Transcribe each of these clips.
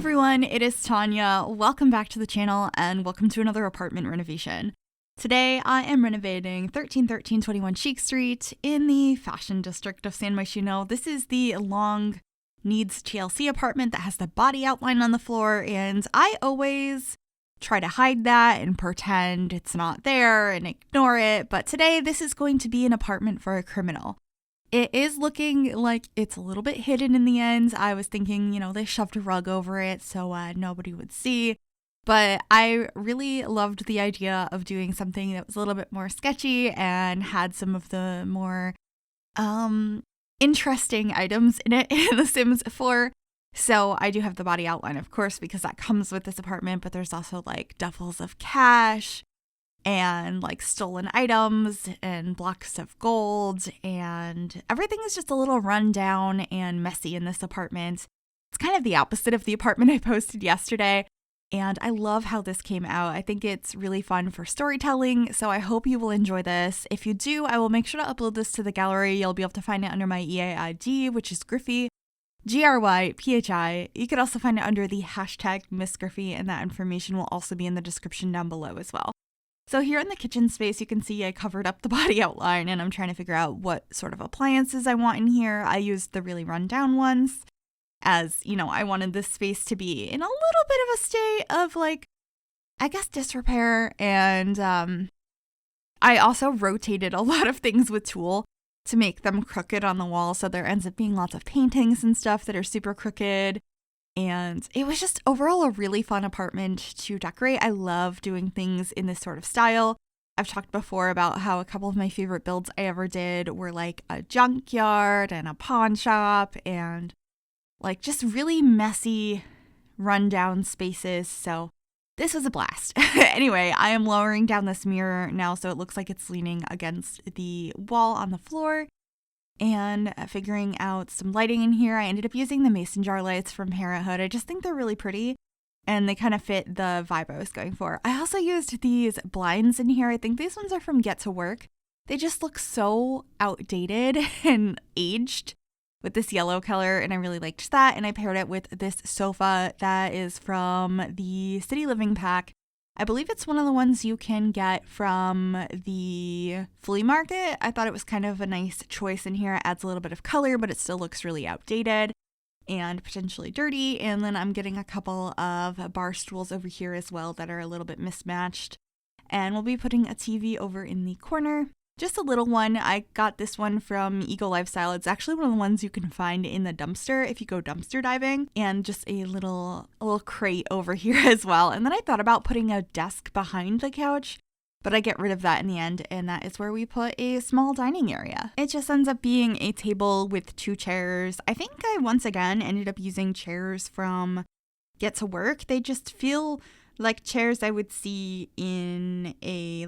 everyone, it is Tanya. Welcome back to the channel and welcome to another apartment renovation. Today I am renovating 131321 Chic Street in the fashion district of San Myshuno. This is the long needs TLC apartment that has the body outline on the floor, and I always try to hide that and pretend it's not there and ignore it, but today this is going to be an apartment for a criminal. It is looking like it's a little bit hidden in the end. I was thinking, they shoved a rug over it so nobody would see. But I really loved the idea of doing something that was a little bit more sketchy and had some of the more interesting items in it in The Sims 4. So I do have the body outline, of course, because that comes with this apartment. But there's also like duffels of cash and like stolen items and blocks of gold, and everything is just a little run down and messy in this apartment. It's kind of the opposite of the apartment I posted yesterday, and I love how this came out. I think it's really fun for storytelling, so I hope you will enjoy this. If you do, I will make sure to upload this to the gallery. You'll be able to find it under my EA ID, which is Gryphi, Gryphi. You could also find it under the hashtag Miss Gryphi, and that information will also be in the description down below as well. So here in the kitchen space, you can see I covered up the body outline and I'm trying to figure out what sort of appliances I want in here. I used the really rundown ones as, I wanted this space to be in a little bit of a state of disrepair. And I also rotated a lot of things with tulle to make them crooked on the wall. So there ends up being lots of paintings and stuff that are super crooked. And it was just overall a really fun apartment to decorate. I love doing things in this sort of style. I've talked before about how a couple of my favorite builds I ever did were like a junkyard and a pawn shop and like just really messy rundown spaces. So this was a blast. Anyway, I am lowering down this mirror now so it looks like it's leaning against the wall on the floor, and figuring out some lighting in here. I ended up using the mason jar lights from Parenthood. I just think they're really pretty and they kind of fit the vibe I was going for. I also used these blinds in here. I think these ones are from Get to Work. They just look so outdated and aged with this yellow color, and I really liked that. And I paired it with this sofa that is from the City Living pack. I believe it's one of the ones you can get from the flea market. I thought it was kind of a nice choice in here. It adds a little bit of color, but it still looks really outdated and potentially dirty. And then I'm getting a couple of bar stools over here as well that are a little bit mismatched. And we'll be putting a TV over in the corner. Just a little one. I got this one from Eagle Lifestyle. It's actually one of the ones you can find in the dumpster if you go dumpster diving, and just a little crate over here as well. And then I thought about putting a desk behind the couch, but I get rid of that in the end, and that is where we put a small dining area. It just ends up being a table with 2 chairs. I think I once again ended up using chairs from Get to Work. They just feel like chairs I would see in a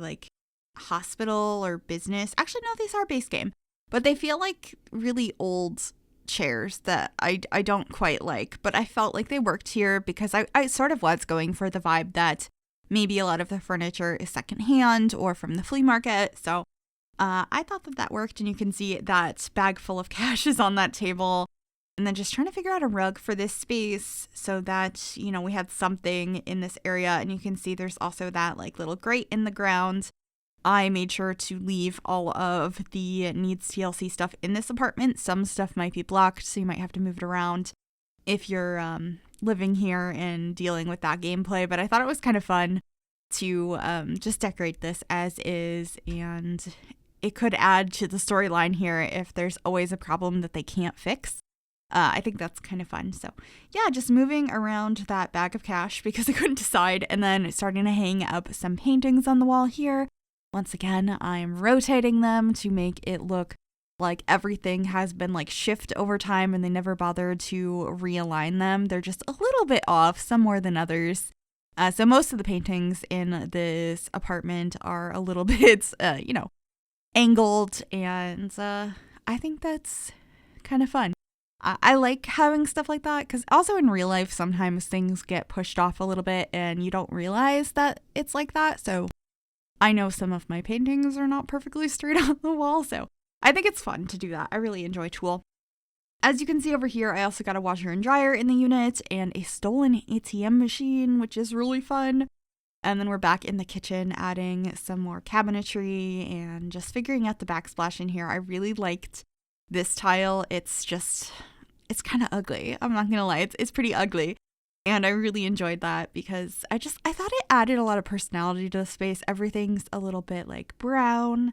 hospital or business. Actually, no, these are base game, but they feel like really old chairs that I don't quite like, but I felt like they worked here because I sort of was going for the vibe that maybe a lot of the furniture is secondhand or from the flea market. So I thought that worked, and you can see that bag full of cash is on that table. And then just trying to figure out a rug for this space so that, we had something in this area. And you can see there's also that little grate in the ground. I made sure to leave all of the needs TLC stuff in this apartment. Some stuff might be blocked, so you might have to move it around if you're living here and dealing with that gameplay. But I thought it was kind of fun to just decorate this as is, and it could add to the storyline here if there's always a problem that they can't fix. I think that's kind of fun. So yeah, just moving around that bag of cash because I couldn't decide, and then starting to hang up some paintings on the wall here. Once again, I'm rotating them to make it look like everything has been shift over time and they never bothered to realign them. They're just a little bit off, some more than others. So most of the paintings in this apartment are a little bit, angled, and I think that's kind of fun. I like having stuff like that because also in real life, sometimes things get pushed off a little bit and you don't realize that it's like that. So I know some of my paintings are not perfectly straight on the wall, so I think it's fun to do that. I really enjoy tulle. As you can see over here, I also got a washer and dryer in the unit and a stolen ATM machine, which is really fun. And then we're back in the kitchen adding some more cabinetry and just figuring out the backsplash in here. I really liked this tile. It's kind of ugly. I'm not gonna lie, it's pretty ugly. And I really enjoyed that because I thought it added a lot of personality to the space. Everything's a little bit like brown,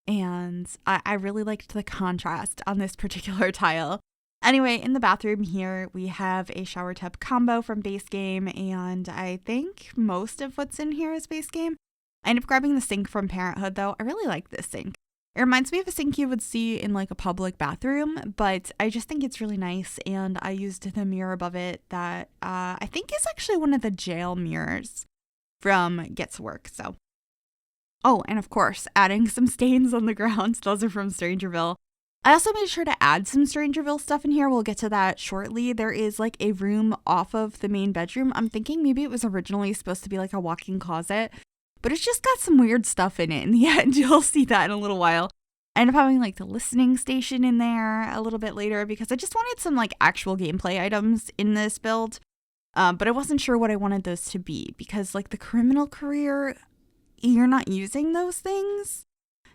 and I really liked the contrast on this particular tile. Anyway, in the bathroom here, we have a shower tub combo from Base Game, and I think most of what's in here is Base Game. I ended up grabbing the sink from Parenthood, though. I really like this sink. It reminds me of a sink you would see in like a public bathroom, but I just think it's really nice, and I used the mirror above it that I think is actually one of the jail mirrors from Get to Work, so. Oh, and of course, adding some stains on the ground. Those are from Strangerville. I also made sure to add some Strangerville stuff in here. We'll get to that shortly. There is like a room off of the main bedroom. I'm thinking maybe it was originally supposed to be like a walk-in closet, but it's just got some weird stuff in it in the end. You'll see that in a little while. I ended up having like the listening station in there a little bit later because I just wanted some like actual gameplay items in this build. But I wasn't sure what I wanted those to be because like the criminal career, you're not using those things.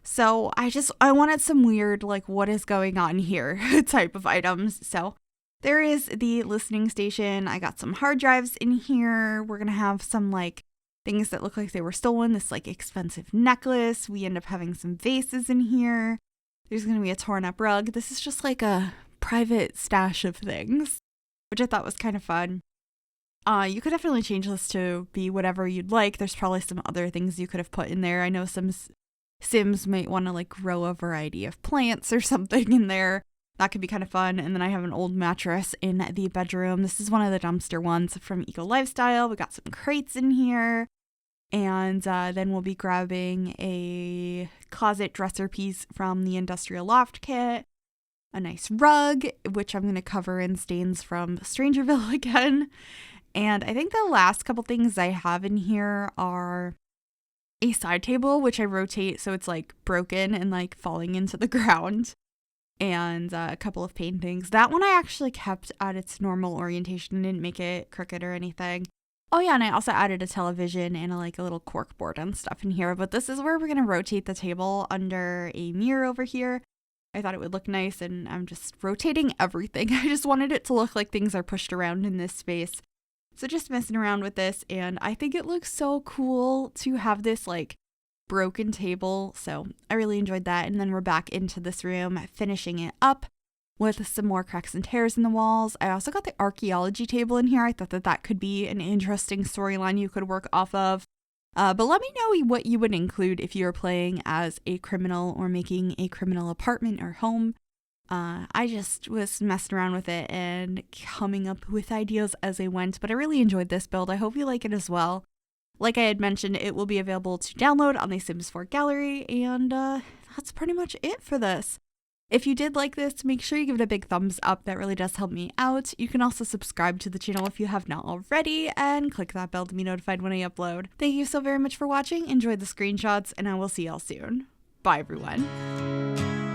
So I wanted some weird, like, what is going on here type of items. So there is the listening station. I got some hard drives in here. We're going to have some, like, things that look like they were stolen. This, like, expensive necklace. We end up having some vases in here. There's going to be a torn up rug. This is just, like, a private stash of things, which I thought was kind of fun. You could definitely change this to be whatever you'd like. There's probably some other things you could have put in there. I know some Sims might want to like grow a variety of plants or something in there. That could be kind of fun. And then I have an old mattress in the bedroom. This is one of the dumpster ones from Eco Lifestyle. We got some crates in here. And then we'll be grabbing a closet dresser piece from the Industrial Loft kit. A nice rug, which I'm going to cover in stains from Strangerville again. And I think the last couple things I have in here are a side table, which I rotate so it's like broken and like falling into the ground, and a couple of paintings. That one I actually kept at its normal orientation, didn't make it crooked or anything. Oh yeah, and I also added a television and a little cork board and stuff in here, but this is where we're going to rotate the table under a mirror over here. I thought it would look nice, and I'm just rotating everything. I just wanted it to look like things are pushed around in this space. So just messing around with this, and I think it looks so cool to have this like broken table. So I really enjoyed that. And then we're back into this room, finishing it up with some more cracks and tears in the walls. I also got the archaeology table in here. I thought that could be an interesting storyline you could work off of. But let me know what you would include if you were playing as a criminal or making a criminal apartment or home. I just was messing around with it and coming up with ideas as I went, but I really enjoyed this build. I hope you like it as well. Like I had mentioned, it will be available to download on the Sims 4 gallery, and that's pretty much it for this. If you did like this, make sure you give it a big thumbs up. That really does help me out. You can also subscribe to the channel if you have not already, and click that bell to be notified when I upload. Thank you so very much for watching. Enjoy the screenshots, and I will see y'all soon. Bye, everyone.